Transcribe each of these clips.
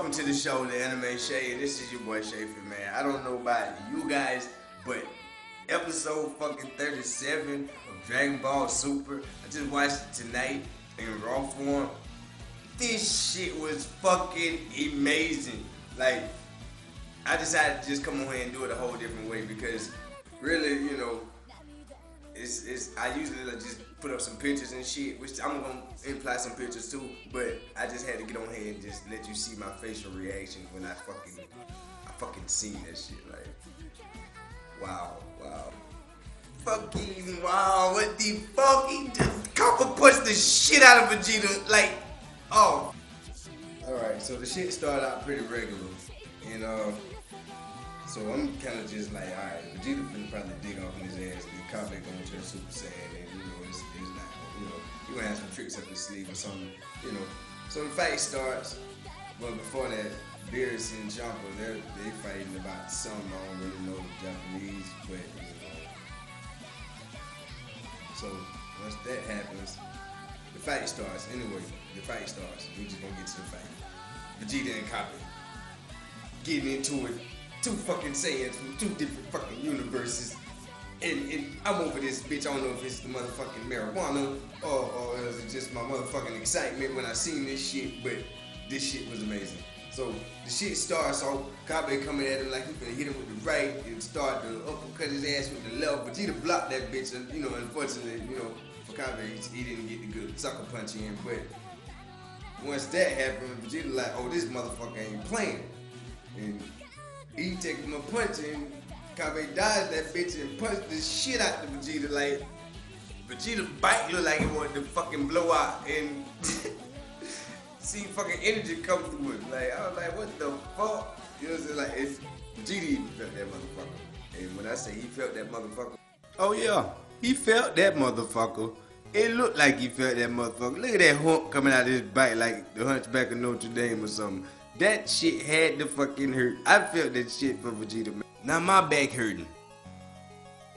welcome to the show, the Anime Shea. This is your boy SHEAFY, man. I don't know about you guys, but episode fucking 37 of Dragon Ball Super, I just watched it tonight in raw form. This shit was fucking amazing. Like, I decided to just come on here and do it a whole different way because really, you know, I usually just put up some pictures and shit, which I'm gonna imply some pictures too, but I just had to get on here and just let you see my facial reaction when I fucking seen that shit. Like, wow. Fucking wow, what the fuck? He just Cabba punched the shit out of Vegeta, like, oh. Alright, so the shit started out pretty regular, and so I'm kind of just like, alright, Vegeta finna probably dig off in his ass, and Cabba going to the Super Saiyan, and you know, it's not, you know, he gonna have some tricks up his sleeve or something, you know. So the fight starts, but before that, Beerus and Jumper, they fighting about something, I don't really know the Japanese, but you know. So once that happens, the fight starts. Anyway, the fight starts. We just gonna get to the fight. Vegeta and Cabba getting into it. Two fucking Saiyans from two different fucking universes. And I'm over this bitch. I don't know if it's the motherfucking marijuana or is it just my motherfucking excitement when I seen this shit, but this shit was amazing. So the shit starts off, Cabba coming at him like he finna hit him with the right and start to uppercut his ass with the left. Vegeta blocked that bitch, and you know, unfortunately, you know, for Cabba, he didn't get the good sucker punch in. But once that happened, Vegeta like, oh, this motherfucker ain't playing. And he take him a punch and Cabba dodged that bitch and punched the shit out of Vegeta. Like, Vegeta bite looked like he wanted to fucking blow out and see fucking energy come through it. Like, I was like, what the fuck? You know what I'm saying? Like, it's Vegeta even felt that motherfucker. And when I say he felt that motherfucker, oh yeah, he felt that motherfucker. It looked like he felt that motherfucker. Look at that hump coming out of his bite like the Hunchback of Notre Dame or something. That shit had to fucking hurt. I felt that shit for Vegeta, man. Now my back hurting.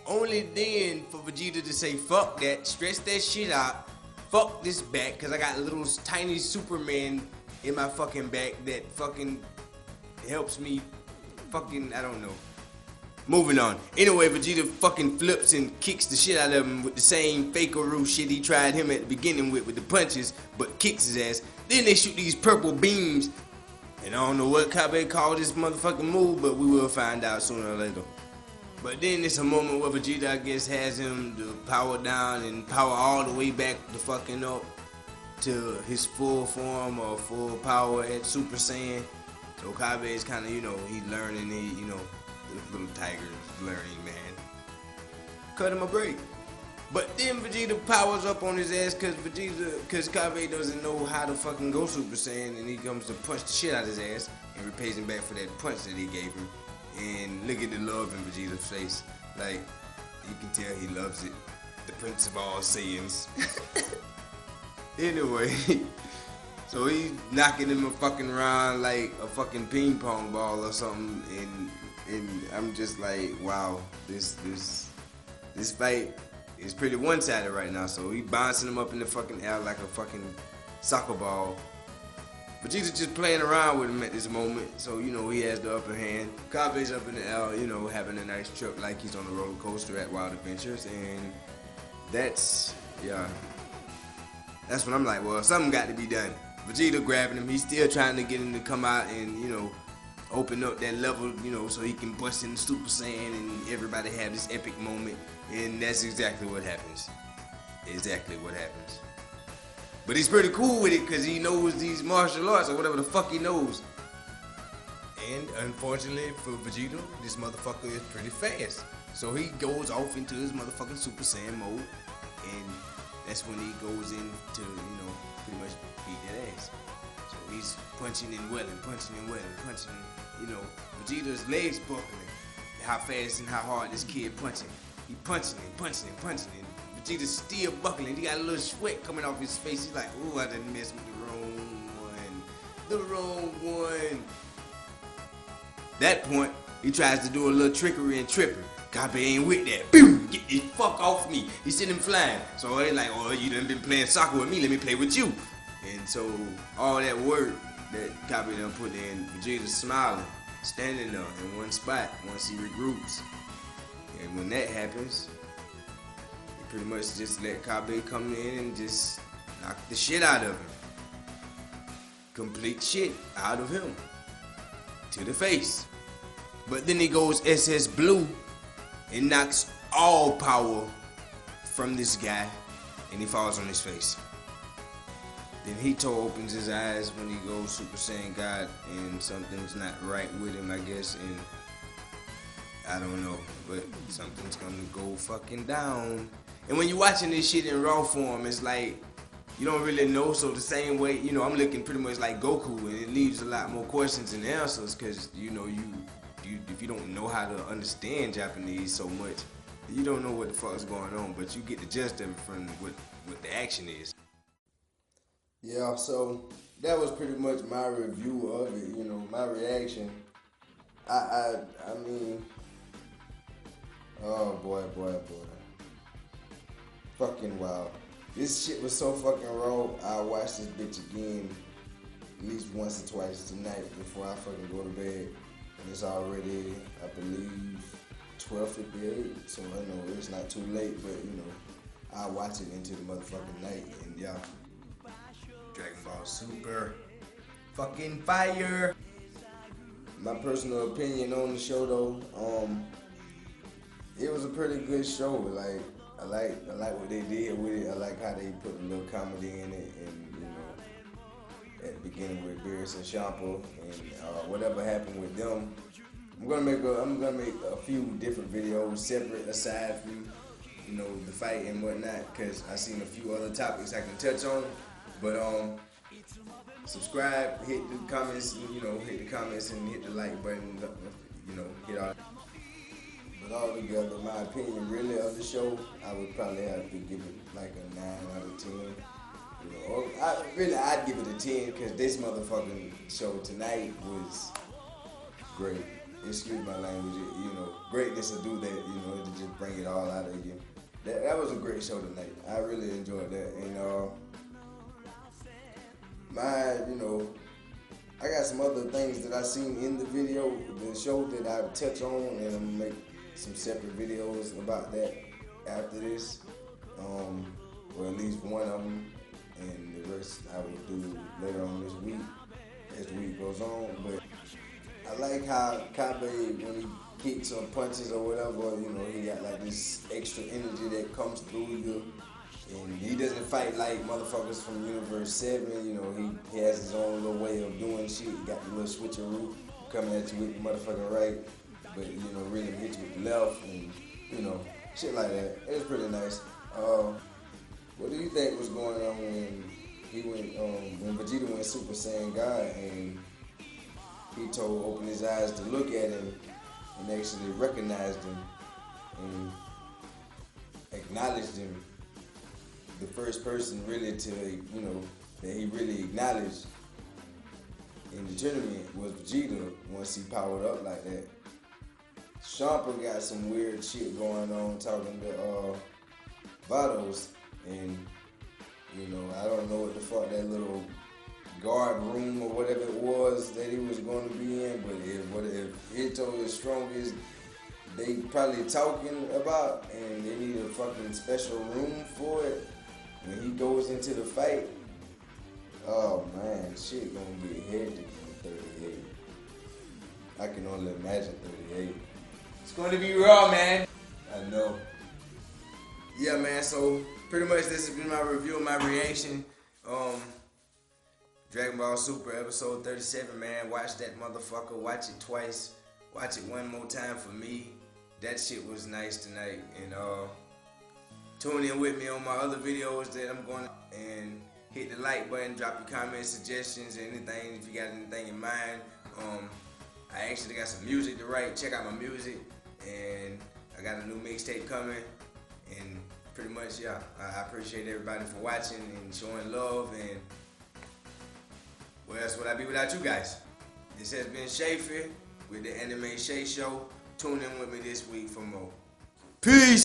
Only then for Vegeta to say, fuck that, stretch that shit out. Fuck this back, cause I got a little tiny Superman in my fucking back that fucking helps me fucking, I don't know. Moving on. Anyway, Vegeta fucking flips and kicks the shit out of him with the same fakeroo shit he tried him at the beginning with the punches, but kicks his ass. Then they shoot these purple beams, and I don't know what Cabba called this motherfucking move, but we will find out sooner or later. But then it's a moment where Vegeta, I guess, has him to power down and power all the way back to fucking up to his full form or full power at Super Saiyan. So Cabba is kind of, you know, he's learning, you know, the little tiger is learning, man. Cut him a break. But then Vegeta powers up on his ass cause Cabba doesn't know how to fucking go Super Saiyan, and he comes to punch the shit out of his ass and repays him back for that punch that he gave him. And look at the love in Vegeta's face. Like, you can tell he loves it. The Prince of all Saiyans. Anyway, so he's knocking him a fucking round like a fucking ping pong ball or something, and I'm just like, wow, this fight is pretty one-sided right now. So he bouncing him up in the fucking air like a fucking soccer ball. Vegeta's just playing around with him at this moment, so you know he has the upper hand. Cabba's up in the air, you know, having a nice trip like he's on a roller coaster at Wild Adventures, and that's when I'm like, well, something got to be done. Vegeta grabbing him, he's still trying to get him to come out and, you know, open up that level, you know, so he can bust in the Super Saiyan and everybody have this epic moment, and that's exactly what happens. Exactly what happens. But he's pretty cool with it because he knows these martial arts or whatever the fuck he knows. And unfortunately for Vegeta, this motherfucker is pretty fast. So he goes off into his motherfucking Super Saiyan mode, and that's when he goes into, you know, pretty much beat that ass. So he's punching and welling, punching, you know, Vegeta's legs buckling. How fast and how hard this kid punching. He punching and Vegeta's still buckling. He got a little sweat coming off his face. He's like, ooh, I done messed with the wrong one. That point, he tries to do a little trickery and tripping. Cabba ain't with that. Boom! Get the fuck off me. He sent him flying. So they like, oh, you done been playing soccer with me. Let me play with you. And so all that work that Cabba done put in, Vegeta smiling, standing there in one spot once he regroups. And when that happens, he pretty much just let Cabba come in and just knock the shit out of him. Complete shit out of him. To the face. But then he goes SS Blue and knocks all power from this guy and he falls on his face. Then Hito opens his eyes when he goes Super Saiyan God and something's not right with him, I guess, and I don't know, but something's gonna go fucking down. And when you're watching this shit in raw form, it's like, you don't really know, so the same way, you know, I'm looking pretty much like Goku, and it leaves a lot more questions and answers, because, you know, you if you don't know how to understand Japanese so much, you don't know what the fuck's going on, but you get the gist of it from what the action is. Yeah, so that was pretty much my review of it, you know, my reaction. I mean, oh boy. Fucking wow. This shit was so fucking raw. I'll watch this bitch again at least once or twice tonight before I fucking go to bed. And it's already, I believe, 12:58, so I know it's not too late, but you know, I'll watch it into the motherfucking night. And y'all, Dragon Ball Super, fucking fire. My personal opinion on the show though, it was a pretty good show. Like, I like what they did with it. I like how they put a little comedy in it, and you know, at the beginning with Beerus and Champa, and whatever happened with them. I'm gonna make a few different videos separate aside from, you know, the fight and whatnot, cause I seen a few other topics I can touch on. But subscribe, hit the comments, you know, hit the comments and hit the like button, you know, hit all. But all together, my opinion really of the show, I would probably have to give it like a 9 out of 10. You know, or I'd give it a 10 because this motherfucking show tonight was great. Excuse my language, you know, greatness will do that, you know, to just bring it all out of you. That was a great show tonight. I really enjoyed that. And you know, I got some other things that I seen in the video, the show that I touch on, and I'm gonna make some separate videos about that after this, or at least one of them, and the rest I will do later on this week as the week goes on. But I like how Cabba, when he kicks or punches or whatever, you know, he got like this extra energy that comes through you. And he doesn't fight like motherfuckers from Universe 7, you know, he has his own little way of doing shit. He got the little switcheroo coming at you with the motherfucking right, but, you know, really hit you with the left, and, you know, shit like that. It was pretty nice. What do you think was going on when Vegeta went Super Saiyan God and Hito opened his eyes to look at him and actually recognized him and acknowledged him? The first person really to, you know, that he really acknowledged in the tournament was Vegeta once he powered up like that. Champa got some weird shit going on talking to Vados, and you know, I don't know what the fuck that little guard room or whatever it was that he was going to be in, but if Hito is strongest, they probably talking about, and they need a fucking special room for it. When he goes into the fight, oh man, shit gonna get hectic in 38. I can only imagine 38. It's gonna be raw, man. I know. Yeah, man, so pretty much this has been my review, my reaction. Dragon Ball Super episode 37, man. Watch that motherfucker. Watch it twice. Watch it one more time for me. That shit was nice tonight. And tune in with me on my other videos that I'm going to, and hit the like button, drop your comments, suggestions, anything, if you got anything in mind. I actually got some music to write. Check out my music, and I got a new mixtape coming, and pretty much, yeah, I appreciate everybody for watching and showing love, and where else would I be without you guys? This has been SHEAFY with the Anime Shea Show. Tune in with me this week for more. Peace!